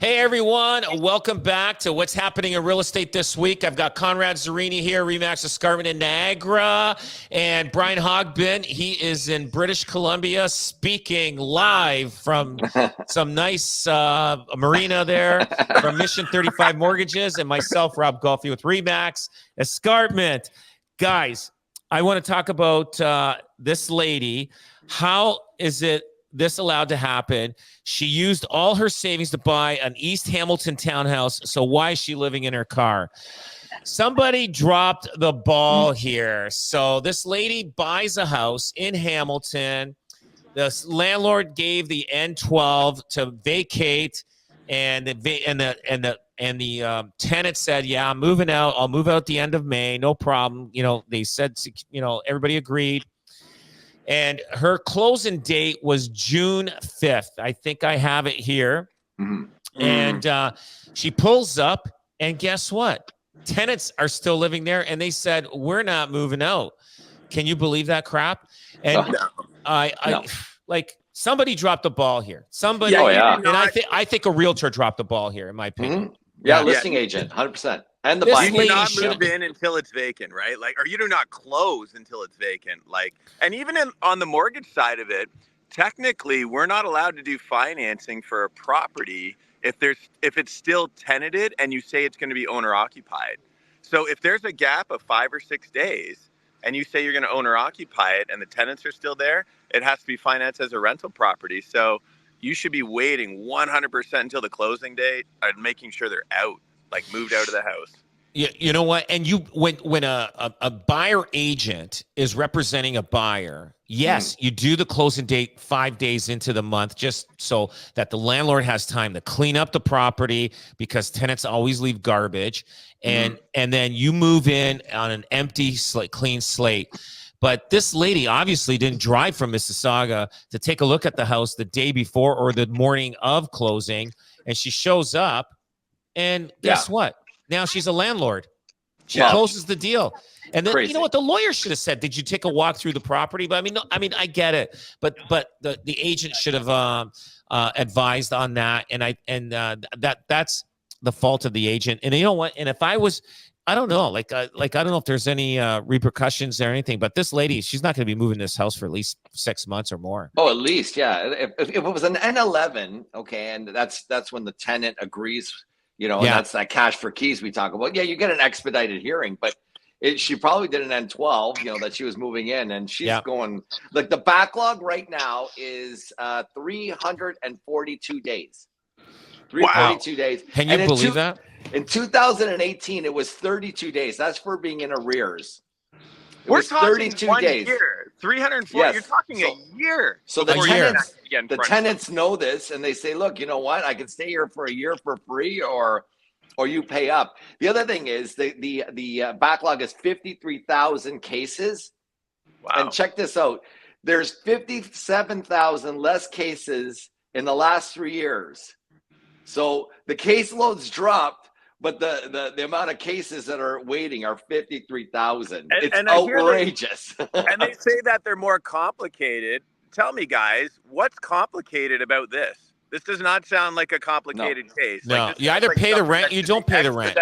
Hey everyone, welcome back to What's Happening in Real Estate this week. I've got Conrad Zerini here, Remax Escarpment in Niagara, and Brian Hogbin. He is in British Columbia speaking live from some nice marina there from Mission 35 Mortgages, and myself, Rob Golfi with Remax Escarpment. Guys, I want to talk about this lady. How is this allowed to happen? She used all her savings to buy an East Hamilton townhouse. So why is she living in her car? Somebody dropped the ball here. So this lady buys a house in Hamilton. The landlord gave the N12 to vacate, and the tenant said, "Yeah, I'm moving out. I'll move out at the end of May. No problem." They said, everybody agreed. And her closing date was June 5th. I think I have it here. Mm-hmm. And she pulls up, and guess what? Tenants are still living there, and they said, "We're not moving out." Can you believe that crap? And no. Like somebody dropped the ball here. Somebody, and I think a realtor dropped the ball here, in my opinion. Mm-hmm. Yeah, listing agent, 100%. And the you do not move in until it's vacant, right? Or you do not close until it's vacant. And even on the mortgage side of it, technically, we're not allowed to do financing for a property if it's still tenanted and you say it's going to be owner occupied. So if there's a gap of 5 or 6 days and you say you're going to owner occupy it and the tenants are still there, it has to be financed as a rental property. So you should be waiting 100% until the closing date and making sure they're out. Moved out of the house. You know what? And when a buyer agent is representing a buyer, yes, you do the closing date 5 days into the month, just so that the landlord has time to clean up the property, because tenants always leave garbage, and then you move in on an empty slate, clean slate. But this lady obviously didn't drive from Mississauga to take a look at the house the day before or the morning of closing, and she shows up. And guess what? Now she's a landlord. She closes the deal. And then, you know what? The lawyer should have said, "Did you take a walk through the property?" But I get it. But the agent should have advised on that. And that's the fault of the agent. And you know what? And if I was, I don't know, I don't know if there's any repercussions or anything, but this lady, she's not going to be moving this house for at least 6 months or more. Oh, at least, yeah. If it was an N11, okay, and that's when the tenant agrees. And that's that cash for keys we talk about. Yeah, you get an expedited hearing, but she probably did an N12, that she was moving in, and she's going, the backlog right now is 342 days. 342 days. Can you believe that? In 2018, it was 32 days. That's for being in arrears. We're talking 32 days. Year. 340. Yes. You're talking a year. So the tenants know this, and they say, "Look, you know what? I can stay here for a year for free, or you pay up." The other thing is the backlog is 53,000 cases. Wow. And check this out: there's 57,000 less cases in the last 3 years. So the caseloads dropped, but the amount of cases that are waiting are 53,000. It's outrageous. And they say that they're more complicated. Tell me, guys, what's complicated about this? This does not sound like a complicated case. No, you either pay the rent, you don't pay the rent.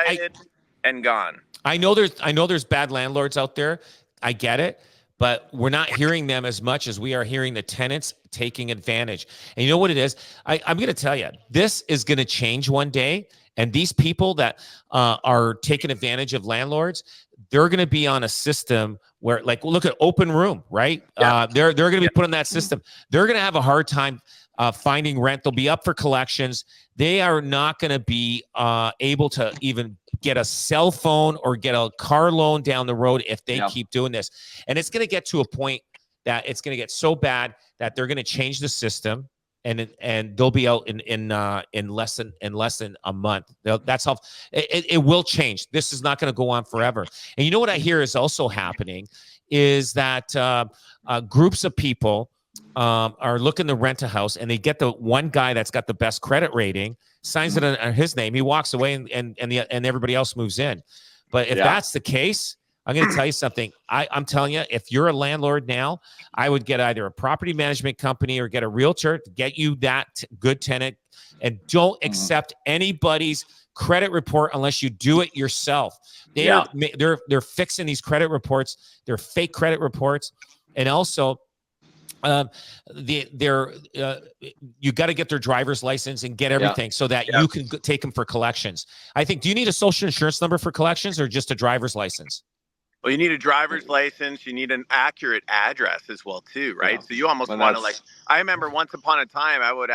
And gone. I know there's bad landlords out there. I get it. But we're not hearing them as much as we are hearing the tenants taking advantage. And you know what it is? I'm going to tell you, this is going to change one day. And these people that are taking advantage of landlords, they're going to be on a system where, look at Open Room, right? Yeah. They're going to be put on that system. They're going to have a hard time finding rent. They'll be up for collections. They are not going to be able to even get a cell phone or get a car loan down the road if they keep doing this. And it's going to get to a point that it's going to get so bad that they're going to change the system, and they'll be out in less than a month. That's how it will change. This is not going to go on forever. And you know what I hear is also happening is that groups of people are looking to rent a house, and they get the one guy that's got the best credit rating, signs it on his name. He walks away, and everybody else moves in. But if that's the case, I'm going to tell you something. I'm telling you, if you're a landlord now, I would get either a property management company or get a realtor to get you that good tenant, and don't accept anybody's credit report unless you do it yourself. They're fixing these credit reports. They're fake credit reports. And also, you got to get their driver's license and get everything so that you can take them for collections. I think, do you need a social insurance number for collections or just a driver's license? Well, you need a driver's license. You need an accurate address as well, too, right? Yeah. So you almost want to, like, I remember once upon a time, I would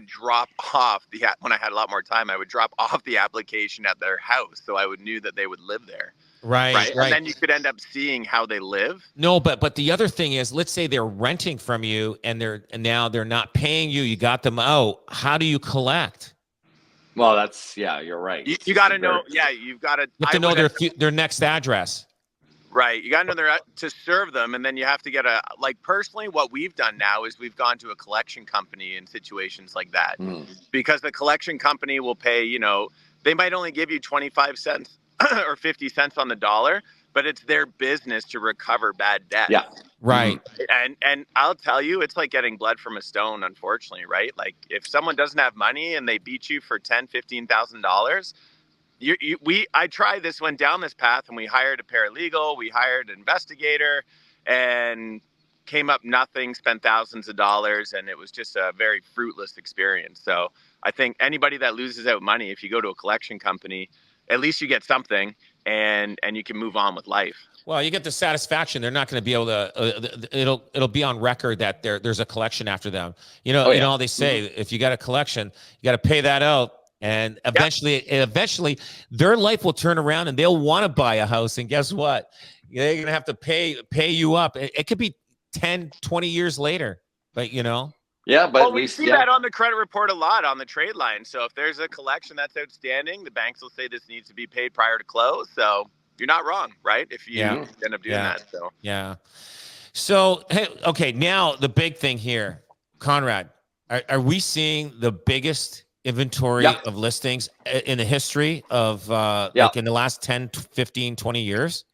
drop off when I had a lot more time, I would drop off the application at their house. So I knew that they would live there. Right. And then you could end up seeing how they live. No, but the other thing is, let's say they're renting from you and now they're not paying you. You got them out. How do you collect? Well, you're right. You got to know. Yeah, you've got to. You have to know their next address. Right. You got to know to serve them. And then you have to get personally, what we've done now is we've gone to a collection company in situations like that, because the collection company will pay, they might only give you 25 cents or 50 cents on the dollar, but it's their business to recover bad debt. Yeah. Right. And I'll tell you, it's like getting blood from a stone, unfortunately, right? Like, if someone doesn't have money and they beat you for $10,000-$15,000, I tried this, went down this path, and we hired a paralegal, we hired an investigator, and came up nothing, spent thousands of dollars, and it was just a very fruitless experience. So I think anybody that loses out money, if you go to a collection company, at least you get something, and you can move on with life. Well, you get the satisfaction. They're not going to be able to. It'll be on record that there's a collection after them. You know, they say if you got a collection, you got to pay that out, and eventually, their life will turn around and they'll want to buy a house. And guess what? They're going to have to pay you up. It could be 10, 20 years later, but Yeah, but we see that on the credit report a lot on the trade line. So if there's a collection that's outstanding, the banks will say this needs to be paid prior to close. So you're not wrong, right? If you end up doing that. So So hey, okay, now the big thing here, Conrad, are we seeing the biggest inventory of listings in the history of like in the last 10, 15, 20 years?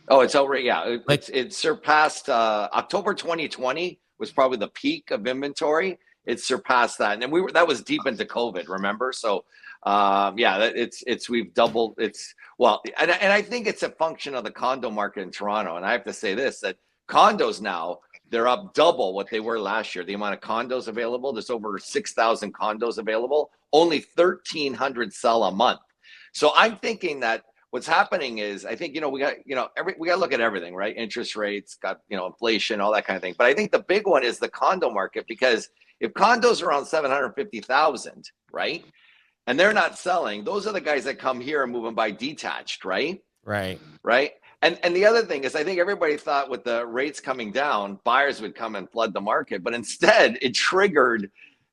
Oh, it's over. Yeah, it surpassed October 2020 was probably the peak of inventory. It surpassed that, and that was deep into COVID. Remember, so we've doubled. And I think it's a function of the condo market in Toronto. And I have to say this: that condos now, they're up double what they were last year. The amount of condos available, there's over 6,000 condos available. Only 1,300 sell a month. So I'm thinking that what's happening is, I think, we got to look at everything, right? Interest rates, got, inflation, all that kind of thing. But I think the big one is the condo market, because if condos are around 750,000, right? And they're not selling, those are the guys that come here and move and buy detached, right? Right. And the other thing is, I think everybody thought with the rates coming down, buyers would come and flood the market, but instead it triggered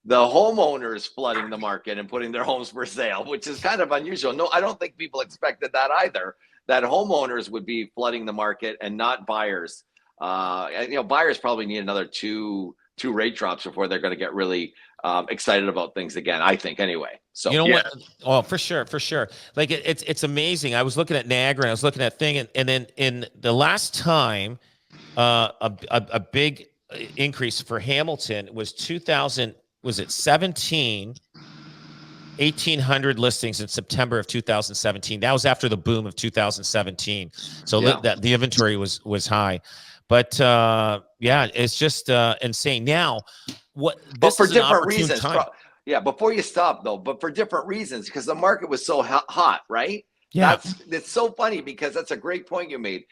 the homeowners flooding the market and putting their homes for sale, which is kind of unusual. No, I don't think people expected that either, that homeowners would be flooding the market and not buyers. Buyers probably need another two rate drops before they're going to get really excited about things again, I think, anyway. So what? Oh, for sure. Like it's amazing. I was looking at Niagara and I was looking at thing, and then in the last time a big increase for Hamilton was 1,800 listings in September of 2017. That was after the boom of 2017. So that the inventory was high. But it's just insane. Now, for different reasons. Before you stop though, but for different reasons, because the market was so hot, right? Yeah, it's so funny, because that's a great point you made.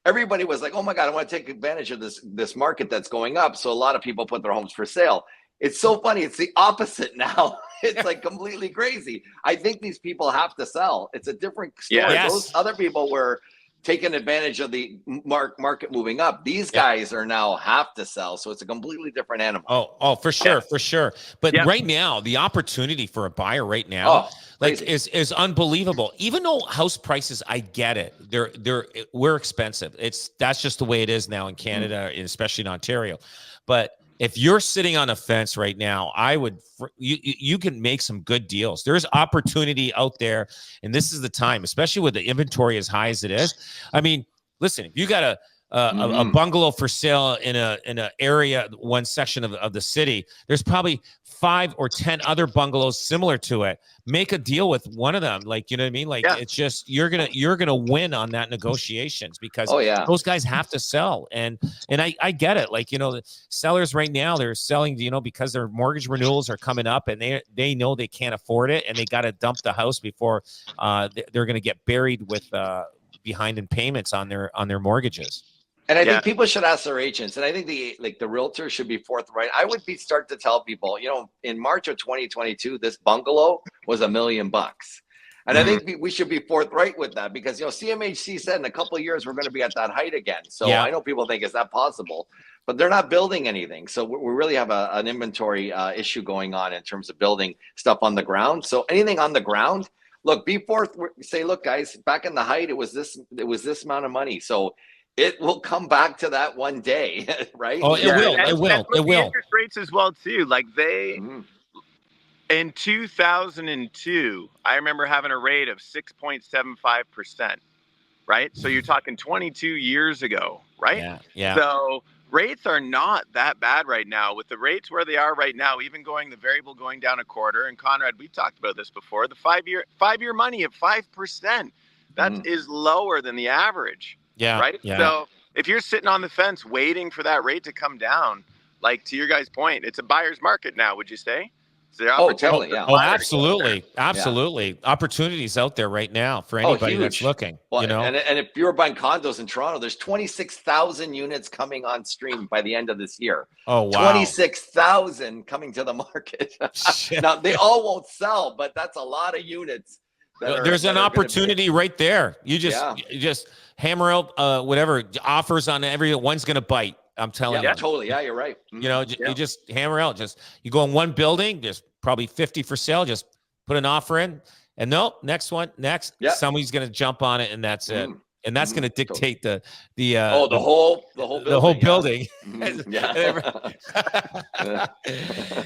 Everybody was like, "Oh my God, I want to take advantage of this market that's going up." So a lot of people put their homes for sale. It's so funny. It's the opposite now. It's like completely crazy. I think these people have to sell. It's a different story. Yes. Those other people were taking advantage of the market moving up. These guys are now have to sell. So it's a completely different animal. Oh, for sure. But right now, the opportunity for a buyer right now, is unbelievable. Even though house prices, I get it. We're expensive. That's just the way it is now in Canada, especially in Ontario. But if you're sitting on a fence right now, you can make some good deals. There's opportunity out there, and this is the time, especially with the inventory as high as it is. I mean, listen, if you got a bungalow for sale in a area, one section of the city, there's probably 5 or 10 other bungalows similar to it. Make a deal with one of them. Like, you know what I mean? Like, it's just, you're gonna win on that negotiations, because those guys have to sell. And I get it. Like, you know, the sellers right now, they're selling, you know, because their mortgage renewals are coming up, and they know they can't afford it, and they got to dump the house before they're going to get buried with behind in payments on their mortgages. And I think people should ask their agents, and I think the realtor should be forthright. I would start to tell people, you know, in March of 2022, this bungalow was $1 million. And I think we should be forthright with that, because, you know, CMHC said in a couple of years we're going to be at that height again. So I know people think, is that possible? But they're not building anything. So we really have an inventory issue going on in terms of building stuff on the ground. So anything on the ground, look, be forth. Say, look, guys, back in the height, it was this amount of money. So it will come back to that one day, right? Oh, it will. It will. It will. Interest rates as well too. Like in 2002, I remember having a rate of 6.75%. Right. So you're talking 22 years ago, right? Yeah. So rates are not that bad right now. With the rates where they are right now, even the variable going down a quarter. And Conrad, we talked about this before. The five-year money at 5%. That is lower than the average. Yeah. Right. Yeah. So if you're sitting on the fence waiting for that rate to come down, like to your guys' point, it's a buyer's market now, would you say? Totally. Yeah. Oh, absolutely. Absolutely. Yeah. Opportunities out there right now for anybody that's looking. Well, you know, and if you're buying condos in Toronto, there's 26,000 units coming on stream by the end of this year. Oh, wow. 26,000 coming to the market. Now, they all won't sell, but that's a lot of units. There's an opportunity right there. You just hammer out whatever offers on one's going to bite. I'm telling you. Yeah, totally. Yeah, you're right. You know, you just hammer out. You go in one building, there's probably 50 for sale. Just put an offer in, and next one. Somebody's going to jump on it, and that's it. And that's going to dictate the whole building.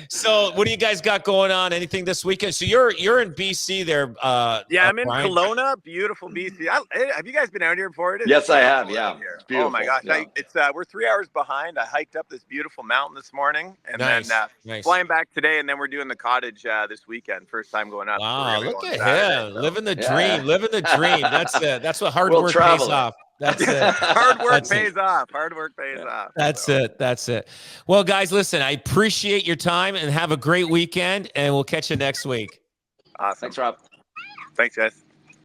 So what do you guys got going on? Anything this weekend? So you're in BC there. I'm in Kelowna, beautiful BC. Have you guys been out here before? Yes, I have. Yeah. Oh my gosh. Yeah. We're 3 hours behind. I hiked up this beautiful mountain this morning, and then flying back today, and then we're doing the cottage this weekend. First time going up. Wow, look at him living the dream. Living the dream. That's what hard work pays off. That's it. Hard work pays off. Hard work pays off. That's it. Well, guys, listen, I appreciate your time, and have a great weekend, and we'll catch you next week. Awesome. Thanks, Rob. Thanks, guys.